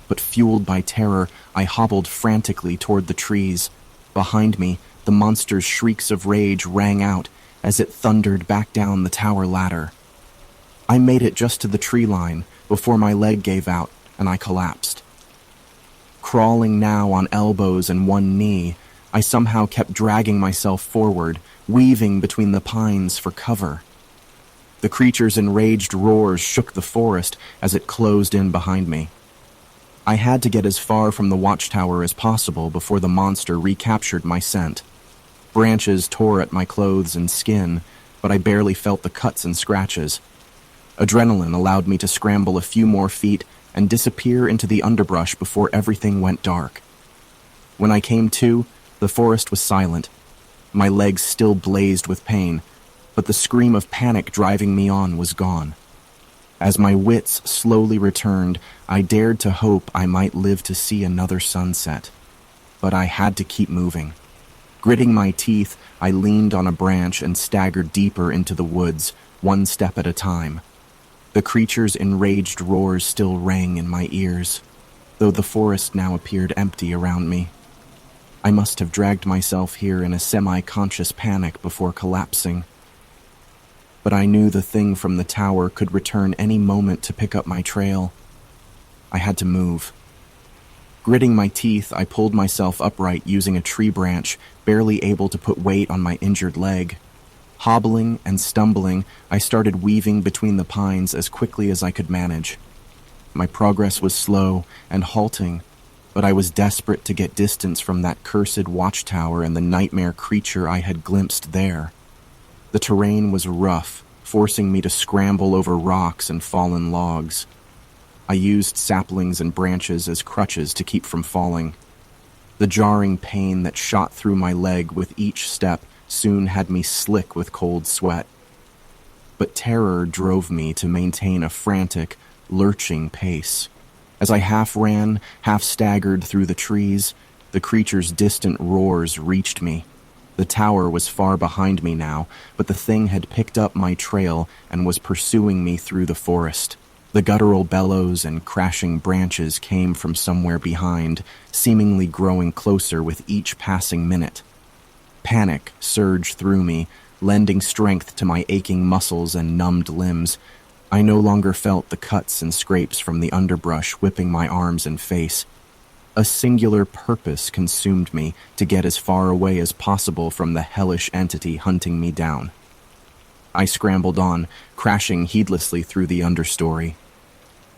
but fueled by terror, I hobbled frantically toward the trees. Behind me, the monster's shrieks of rage rang out as it thundered back down the tower ladder. I made it just to the tree line before my leg gave out and I collapsed. Crawling now on elbows and one knee, I somehow kept dragging myself forward, weaving between the pines for cover. The creature's enraged roars shook the forest as it closed in behind me. I had to get as far from the watchtower as possible before the monster recaptured my scent. Branches tore at my clothes and skin, but I barely felt the cuts and scratches. Adrenaline allowed me to scramble a few more feet and disappear into the underbrush before everything went dark. When I came to, the forest was silent. My legs still blazed with pain, but the scream of panic driving me on was gone. As my wits slowly returned, I dared to hope I might live to see another sunset. But I had to keep moving. Gritting my teeth, I leaned on a branch and staggered deeper into the woods, one step at a time. The creature's enraged roars still rang in my ears, though the forest now appeared empty around me. I must have dragged myself here in a semi-conscious panic before collapsing. But I knew the thing from the tower could return any moment to pick up my trail. I had to move. Gritting my teeth, I pulled myself upright using a tree branch, barely able to put weight on my injured leg. Hobbling and stumbling, I started weaving between the pines as quickly as I could manage. My progress was slow and halting, but I was desperate to get distance from that cursed watchtower and the nightmare creature I had glimpsed there. The terrain was rough, forcing me to scramble over rocks and fallen logs. I used saplings and branches as crutches to keep from falling. The jarring pain that shot through my leg with each step soon had me slick with cold sweat. But terror drove me to maintain a frantic, lurching pace. As I half ran, half staggered through the trees, the creature's distant roars reached me. The tower was far behind me now, but the thing had picked up my trail and was pursuing me through the forest. The guttural bellows and crashing branches came from somewhere behind, seemingly growing closer with each passing minute. Panic surged through me, lending strength to my aching muscles and numbed limbs. I no longer felt the cuts and scrapes from the underbrush whipping my arms and face. A singular purpose consumed me to get as far away as possible from the hellish entity hunting me down. I scrambled on, crashing heedlessly through the understory.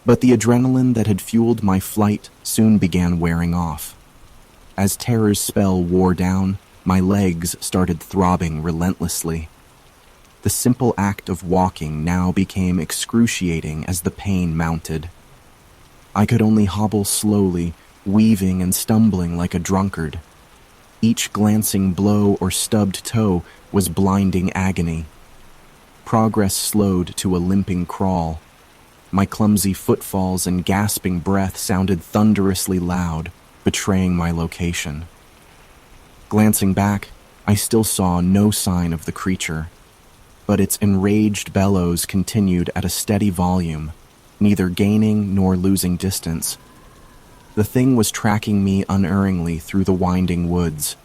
But the adrenaline that had fueled my flight soon began wearing off. As terror's spell wore down, my legs started throbbing relentlessly. The simple act of walking now became excruciating as the pain mounted. I could only hobble slowly, weaving and stumbling like a drunkard. Each glancing blow or stubbed toe was blinding agony. Progress slowed to a limping crawl. My clumsy footfalls and gasping breath sounded thunderously loud, betraying my location. Glancing back, I still saw no sign of the creature, but its enraged bellows continued at a steady volume, neither gaining nor losing distance. The thing was tracking me unerringly through the winding woods.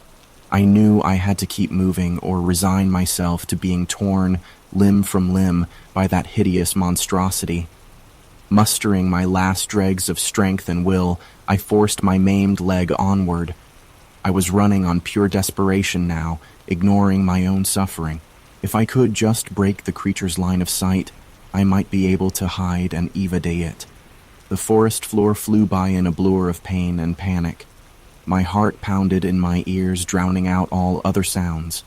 I knew I had to keep moving or resign myself to being torn, limb from limb, by that hideous monstrosity. Mustering my last dregs of strength and will, I forced my maimed leg onward. I was running on pure desperation now, ignoring my own suffering. If I could just break the creature's line of sight, I might be able to hide and evade it. The forest floor flew by in a blur of pain and panic. My heart pounded in my ears, drowning out all other sounds.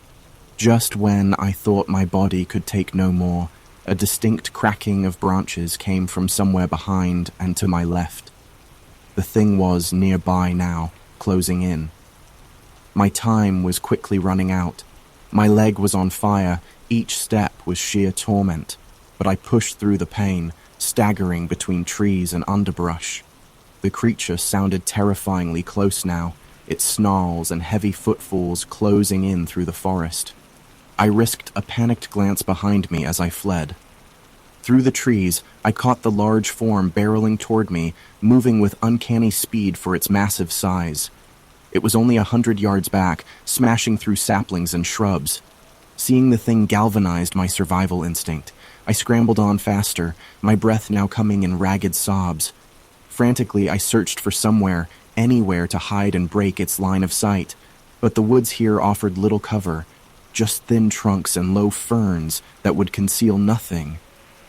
Just when I thought my body could take no more, a distinct cracking of branches came from somewhere behind and to my left. The thing was nearby now, closing in. My time was quickly running out. My leg was on fire, each step was sheer torment, but I pushed through the pain, staggering between trees and underbrush. The creature sounded terrifyingly close now, its snarls and heavy footfalls closing in through the forest. I risked a panicked glance behind me as I fled. Through the trees, I caught the large form barreling toward me, moving with uncanny speed for its massive size. It was only 100 yards back, smashing through saplings and shrubs. Seeing the thing galvanized my survival instinct. I scrambled on faster, my breath now coming in ragged sobs. Frantically, I searched for somewhere, anywhere to hide and break its line of sight. But the woods here offered little cover, just thin trunks and low ferns that would conceal nothing.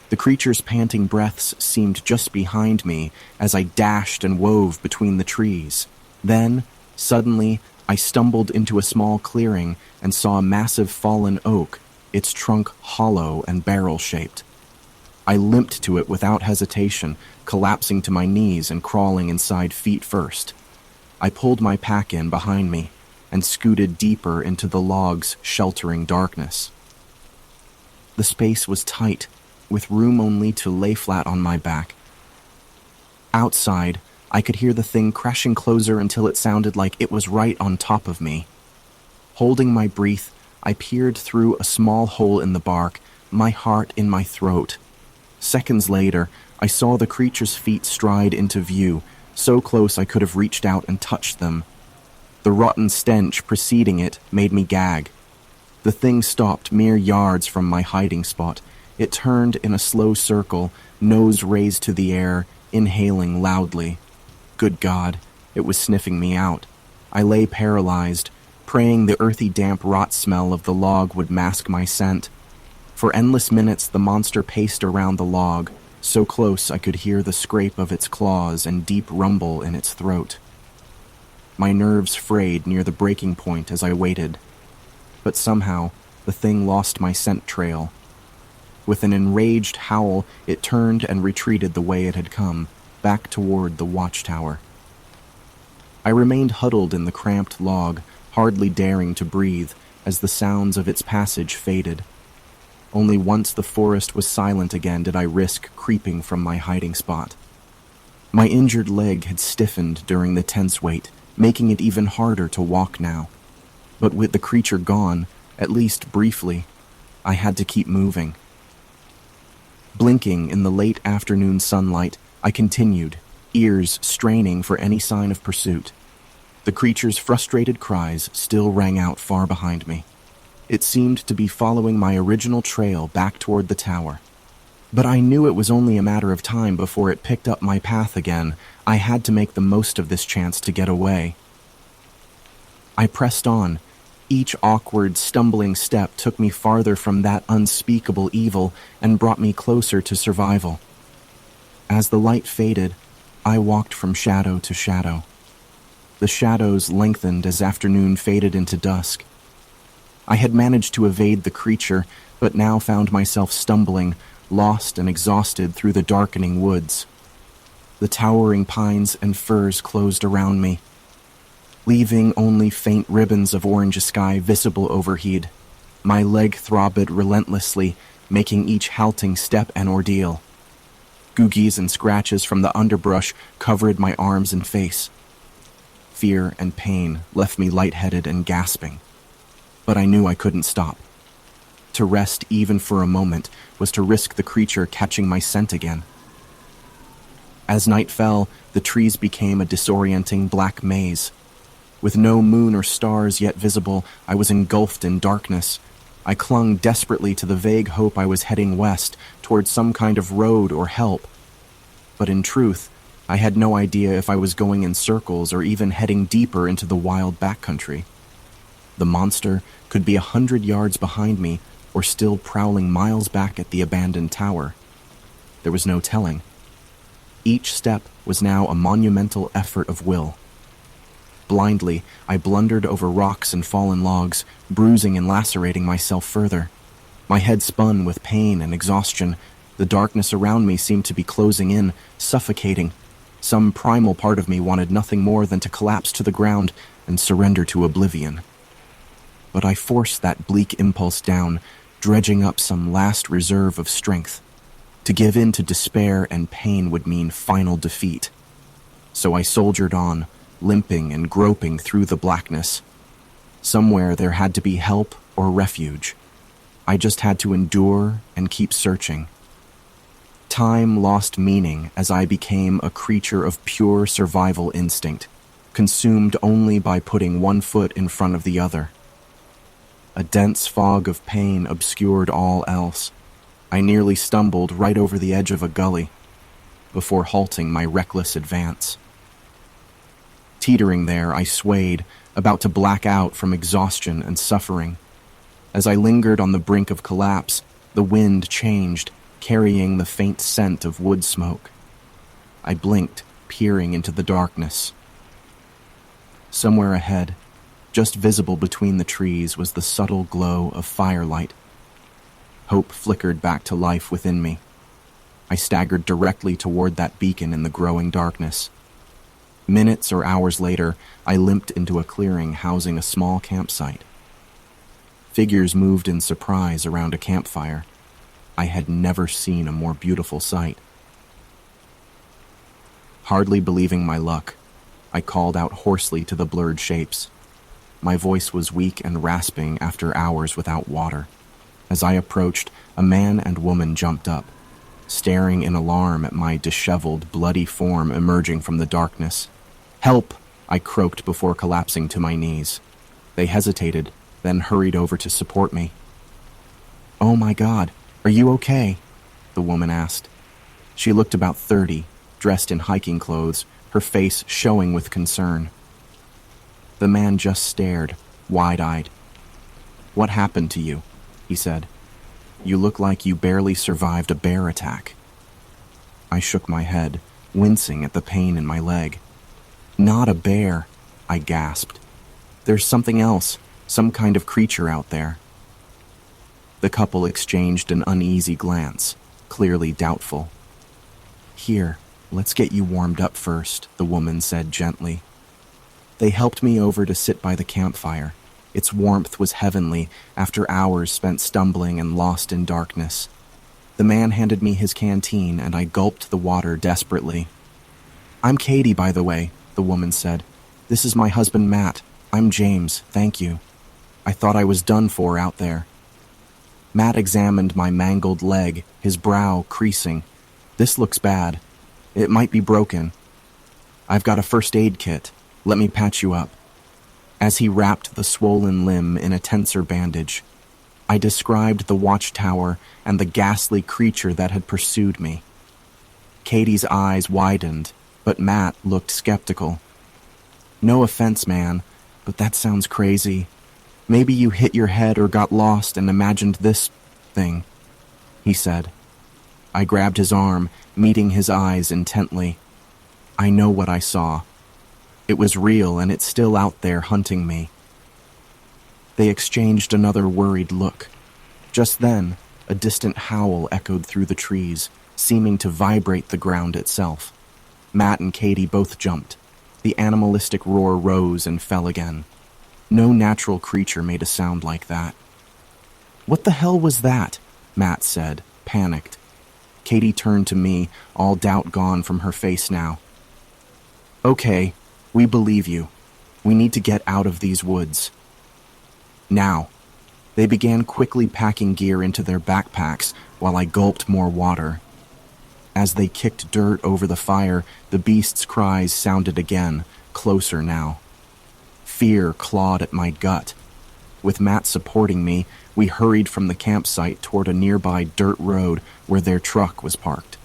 The creature's panting breaths seemed just behind me as I dashed and wove between the trees. Then, suddenly, I stumbled into a small clearing and saw a massive fallen oak, its trunk hollow and barrel-shaped. I limped to it without hesitation, collapsing to my knees and crawling inside feet first. I pulled my pack in behind me and scooted deeper into the log's sheltering darkness. The space was tight, with room only to lay flat on my back. Outside, I could hear the thing crashing closer until it sounded like it was right on top of me. Holding my breath, I peered through a small hole in the bark, my heart in my throat. Seconds later, I saw the creature's feet stride into view, so close I could have reached out and touched them. The rotten stench preceding it made me gag. The thing stopped mere yards from my hiding spot. It turned in a slow circle, nose raised to the air, inhaling loudly. Good God, it was sniffing me out. I lay paralyzed, praying the earthy damp rot smell of the log would mask my scent. For endless minutes the monster paced around the log, so close I could hear the scrape of its claws and deep rumble in its throat. My nerves frayed near the breaking point as I waited. But somehow, the thing lost my scent trail. With an enraged howl, it turned and retreated the way it had come, back toward the watchtower. I remained huddled in the cramped log, hardly daring to breathe, as the sounds of its passage faded. Only once the forest was silent again did I risk creeping from my hiding spot. My injured leg had stiffened during the tense wait, making it even harder to walk now. But with the creature gone, at least briefly, I had to keep moving. Blinking in the late afternoon sunlight, I continued, ears straining for any sign of pursuit. The creature's frustrated cries still rang out far behind me. It seemed to be following my original trail back toward the tower. But I knew it was only a matter of time before it picked up my path again. I had to make the most of this chance to get away. I pressed on. Each awkward, stumbling step took me farther from that unspeakable evil and brought me closer to survival. As the light faded, I walked from shadow to shadow. The shadows lengthened as afternoon faded into dusk. I had managed to evade the creature, but now found myself stumbling, lost and exhausted through the darkening woods. The towering pines and firs closed around me, leaving only faint ribbons of orange sky visible overhead. My leg throbbed relentlessly, making each halting step an ordeal. Googies and scratches from the underbrush covered my arms and face. Fear and pain left me lightheaded and gasping. But I knew I couldn't stop. To rest even for a moment was to risk the creature catching my scent again. As night fell, the trees became a disorienting black maze. With no moon or stars yet visible, I was engulfed in darkness. I clung desperately to the vague hope I was heading west, toward some kind of road or help. But in truth, I had no idea if I was going in circles or even heading deeper into the wild backcountry. The monster could be 100 yards behind me, or still prowling miles back at the abandoned tower. There was no telling. Each step was now a monumental effort of will. Blindly, I blundered over rocks and fallen logs, bruising and lacerating myself further. My head spun with pain and exhaustion. The darkness around me seemed to be closing in, suffocating. Some primal part of me wanted nothing more than to collapse to the ground and surrender to oblivion. But I forced that bleak impulse down, dredging up some last reserve of strength. To give in to despair and pain would mean final defeat. So I soldiered on, limping and groping through the blackness. Somewhere there had to be help or refuge. I just had to endure and keep searching. Time lost meaning as I became a creature of pure survival instinct, consumed only by putting one foot in front of the other. A dense fog of pain obscured all else. I nearly stumbled right over the edge of a gully before halting my reckless advance. Teetering there, I swayed, about to black out from exhaustion and suffering. As I lingered on the brink of collapse, the wind changed, carrying the faint scent of wood smoke. I blinked, peering into the darkness. Somewhere ahead, just visible between the trees, was the subtle glow of firelight. Hope flickered back to life within me. I staggered directly toward that beacon in the growing darkness. Minutes or hours later, I limped into a clearing housing a small campsite. Figures moved in surprise around a campfire. I had never seen a more beautiful sight. Hardly believing my luck, I called out hoarsely to the blurred shapes. My voice was weak and rasping after hours without water. As I approached, a man and woman jumped up, staring in alarm at my disheveled, bloody form emerging from the darkness. "Help!" I croaked before collapsing to my knees. They hesitated, then hurried over to support me. "Oh my God, are you okay?" the woman asked. She looked about 30, dressed in hiking clothes, her face showing with concern. The man just stared, wide-eyed. "What happened to you?" he said. "You look like you barely survived a bear attack." I shook my head, wincing at the pain in my leg. "Not a bear," I gasped. "There's something else, some kind of creature out there." The couple exchanged an uneasy glance, clearly doubtful. "Here, let's get you warmed up first," the woman said gently. They helped me over to sit by the campfire. Its warmth was heavenly after hours spent stumbling and lost in darkness. The man handed me his canteen and I gulped the water desperately. "I'm Katie, by the way," the woman said. "This is my husband, Matt. I'm James, thank you. I thought I was done for out there." Matt examined my mangled leg, his brow creasing. "This looks bad. It might be broken. I've got a first aid kit. Let me patch you up." As he wrapped the swollen limb in a tensor bandage, I described the watchtower and the ghastly creature that had pursued me. Katie's eyes widened, but Matt looked skeptical. "No offense, man, but that sounds crazy. Maybe you hit your head or got lost and imagined this thing," he said. I grabbed his arm, meeting his eyes intently. "I know what I saw. It was real and it's still out there hunting me." They exchanged another worried look. Just then, a distant howl echoed through the trees, seeming to vibrate the ground itself. Matt and Katie both jumped. The animalistic roar rose and fell again. No natural creature made a sound like that. "What the hell was that?" Matt said, panicked. Katie turned to me, all doubt gone from her face now. "Okay, we believe you. We need to get out of these woods." Now. They began quickly packing gear into their backpacks while I gulped more water. As they kicked dirt over the fire, the beast's cries sounded again, closer now. Fear clawed at my gut. With Matt supporting me, we hurried from the campsite toward a nearby dirt road where their truck was parked.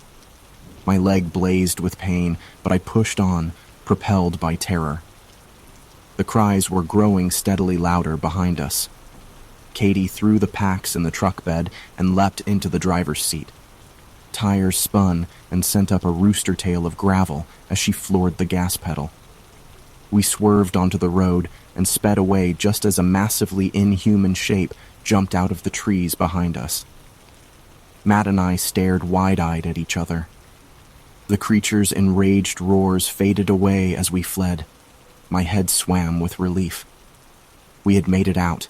My leg blazed with pain, but I pushed on, propelled by terror. The cries were growing steadily louder behind us. Katie threw the packs in the truck bed and leapt into the driver's seat. Tires spun and sent up a rooster tail of gravel as she floored the gas pedal. We swerved onto the road and sped away just as a massively inhuman shape jumped out of the trees behind us. Matt and I stared wide-eyed at each other. The creature's enraged roars faded away as we fled. My head swam with relief. We had made it out.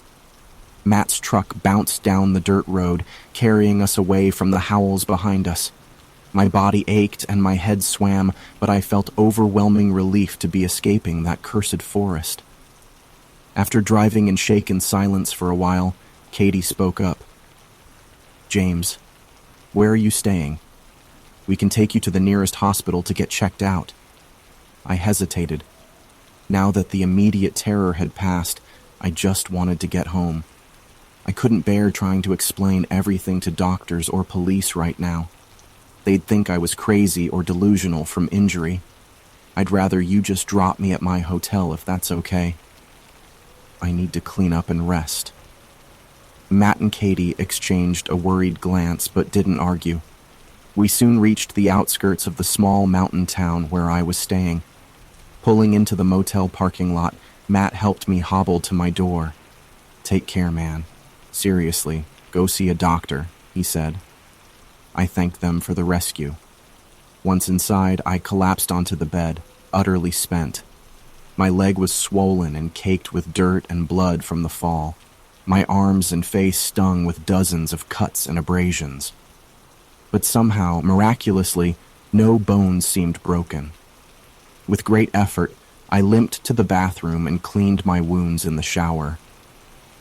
Matt's truck bounced down the dirt road, carrying us away from the howls behind us. My body ached and my head swam, but I felt overwhelming relief to be escaping that cursed forest. After driving in shaken silence for a while, Katie spoke up. James, where are you staying? We can take you to the nearest hospital to get checked out. I hesitated. Now that the immediate terror had passed, I just wanted to get home. I couldn't bear trying to explain everything to doctors or police right now. They'd think I was crazy or delusional from injury. I'd rather you just drop me at my hotel if that's okay. I need to clean up and rest. Matt and Katie exchanged a worried glance but didn't argue. We soon reached the outskirts of the small mountain town where I was staying. Pulling into the motel parking lot, Matt helped me hobble to my door. "Take care, man. Seriously, go see a doctor," he said. I thanked them for the rescue. Once inside, I collapsed onto the bed, utterly spent. My leg was swollen and caked with dirt and blood from the fall. My arms and face stung with dozens of cuts and abrasions. But somehow, miraculously, no bones seemed broken. With great effort, I limped to the bathroom and cleaned my wounds in the shower.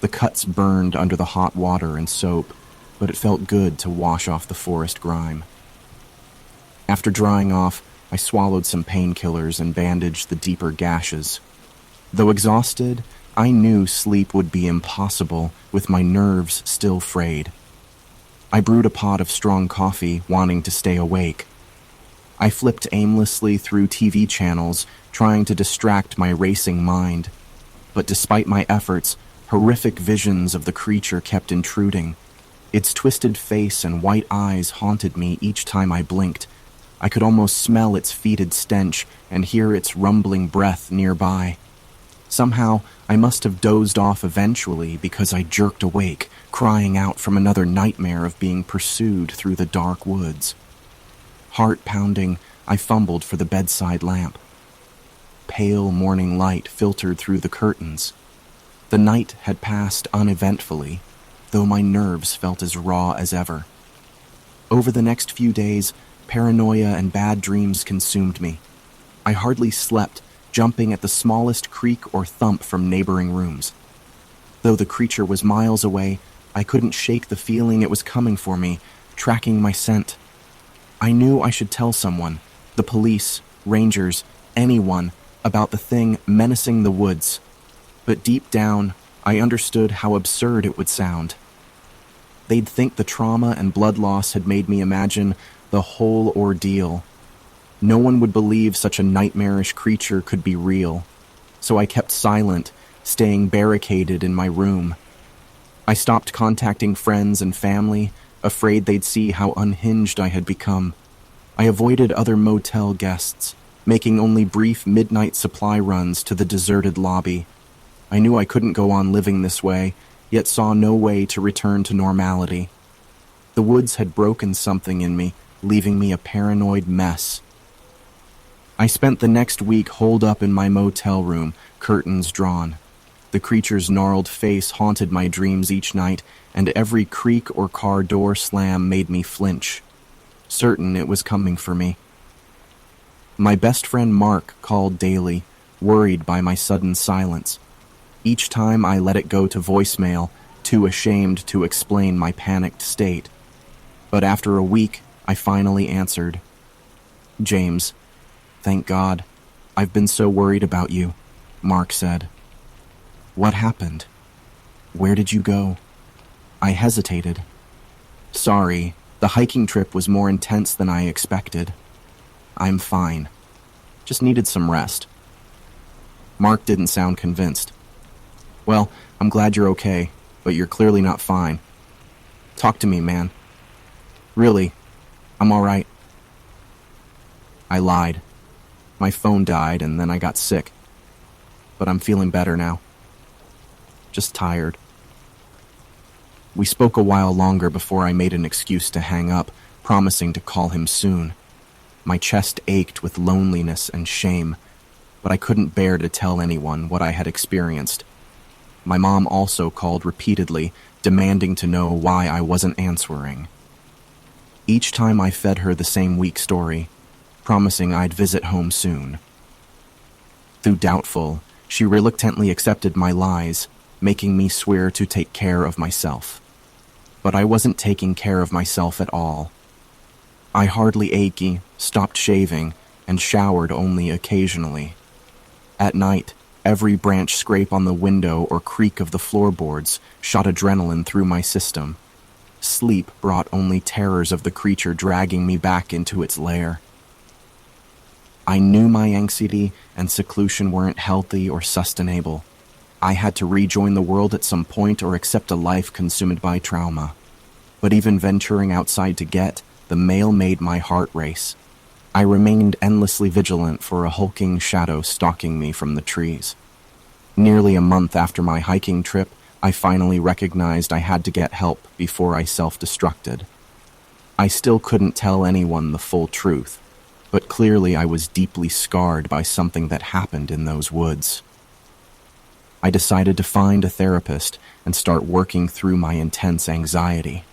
The cuts burned under the hot water and soap, but it felt good to wash off the forest grime. After drying off, I swallowed some painkillers and bandaged the deeper gashes. Though exhausted, I knew sleep would be impossible with my nerves still frayed. I brewed a pot of strong coffee, wanting to stay awake. I flipped aimlessly through TV channels, trying to distract my racing mind. But despite my efforts, horrific visions of the creature kept intruding. Its twisted face and white eyes haunted me each time I blinked. I could almost smell its fetid stench and hear its rumbling breath nearby. Somehow, I must have dozed off eventually because I jerked awake, crying out from another nightmare of being pursued through the dark woods. Heart pounding, I fumbled for the bedside lamp. Pale morning light filtered through the curtains. The night had passed uneventfully, though my nerves felt as raw as ever. Over the next few days, paranoia and bad dreams consumed me. I hardly slept, jumping at the smallest creak or thump from neighboring rooms. Though the creature was miles away, I couldn't shake the feeling it was coming for me, tracking my scent. I knew I should tell someone, the police, rangers, anyone, about the thing menacing the woods. But deep down, I understood how absurd it would sound. They'd think the trauma and blood loss had made me imagine the whole ordeal. No one would believe such a nightmarish creature could be real, so I kept silent, staying barricaded in my room. I stopped contacting friends and family, afraid they'd see how unhinged I had become. I avoided other motel guests, making only brief midnight supply runs to the deserted lobby. I knew I couldn't go on living this way, yet saw no way to return to normality. The woods had broken something in me, leaving me a paranoid mess. I spent the next week holed up in my motel room, curtains drawn. The creature's gnarled face haunted my dreams each night, and every creak or car door slam made me flinch, certain it was coming for me. My best friend Mark called daily, worried by my sudden silence. Each time I let it go to voicemail, too ashamed to explain my panicked state. But after a week, I finally answered. "James, thank God. I've been so worried about you," Mark said. "What happened? Where did you go?" I hesitated. "Sorry, the hiking trip was more intense than I expected. I'm fine. Just needed some rest." Mark didn't sound convinced. "Well, I'm glad you're okay, but you're clearly not fine. Talk to me, man." "Really, I'm all right." I lied. My phone died and then I got sick. But I'm feeling better now. Just tired. We spoke a while longer before I made an excuse to hang up, promising to call him soon. My chest ached with loneliness and shame, but I couldn't bear to tell anyone what I had experienced. My mom also called repeatedly, demanding to know why I wasn't answering. Each time I fed her the same weak story, promising I'd visit home soon. Though doubtful, she reluctantly accepted my lies, making me swear to take care of myself. but I wasn't taking care of myself at all. I hardly ate, stopped shaving, and showered only occasionally. At night, every branch scrape on the window or creak of the floorboards shot adrenaline through my system. Sleep brought only terrors of the creature dragging me back into its lair. I knew my anxiety and seclusion weren't healthy or sustainable. I had to rejoin the world at some point or accept a life consumed by trauma. But even venturing outside to get, the mail made my heart race. I remained endlessly vigilant for a hulking shadow stalking me from the trees. Nearly a month after my hiking trip, I finally recognized I had to get help before I self-destructed. I still couldn't tell anyone the full truth, but clearly I was deeply scarred by something that happened in those woods. I decided to find a therapist and start working through my intense anxiety.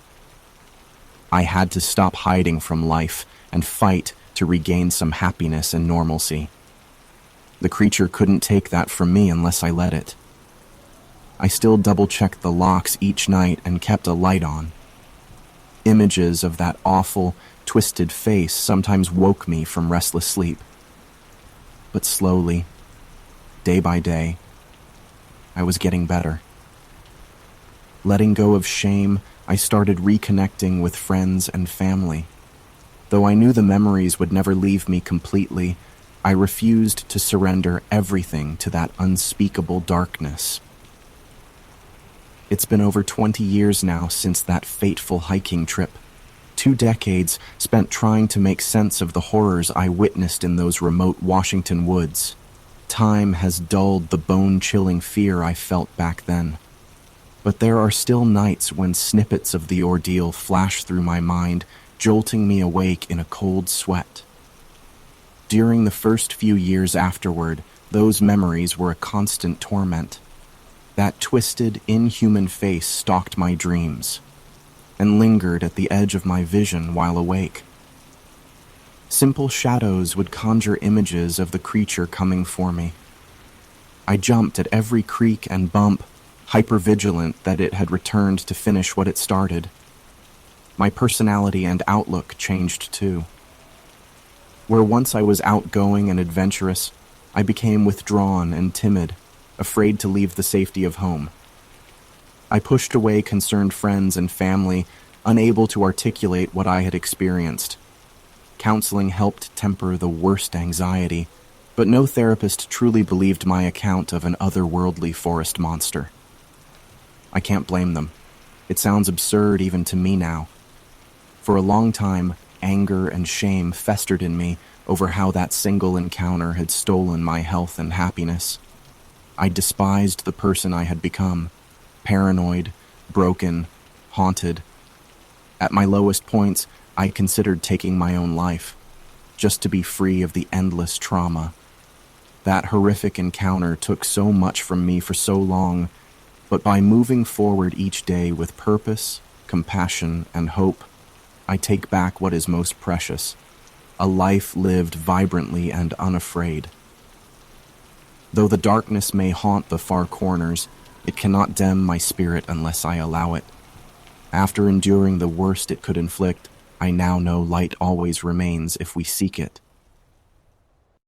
I had to stop hiding from life and fight to regain some happiness and normalcy. The creature couldn't take that from me unless I let it. I still double-checked the locks each night and kept a light on. Images of that awful, twisted face sometimes woke me from restless sleep. But slowly, day by day, I was getting better. Letting go of shame, I started reconnecting with friends and family. Though I knew the memories would never leave me completely, I refused to surrender everything to that unspeakable darkness. It's been over 20 years now since that fateful hiking trip. 2 decades spent trying to make sense of the horrors I witnessed in those remote Washington woods. Time has dulled the bone-chilling fear I felt back then. But there are still nights when snippets of the ordeal flash through my mind, jolting me awake in a cold sweat. During the first few years afterward, those memories were a constant torment. That twisted, inhuman face stalked my dreams and lingered at the edge of my vision while awake. Simple shadows would conjure images of the creature coming for me. I jumped at every creak and bump, hypervigilant that it had returned to finish what it started. My personality and outlook changed too. Where once I was outgoing and adventurous, I became withdrawn and timid, afraid to leave the safety of home. I pushed away concerned friends and family, unable to articulate what I had experienced. Counseling helped temper the worst anxiety, but no therapist truly believed my account of an otherworldly forest monster. I can't blame them. It sounds absurd even to me now. For a long time, anger and shame festered in me over how that single encounter had stolen my health and happiness. I despised the person I had become, paranoid, broken, haunted. At my lowest points, I considered taking my own life, just to be free of the endless trauma. That horrific encounter took so much from me for so long, but by moving forward each day with purpose, compassion, and hope, I take back what is most precious, a life lived vibrantly and unafraid. Though the darkness may haunt the far corners, it cannot dim my spirit unless I allow it. After enduring the worst it could inflict, I now know light always remains if we seek it.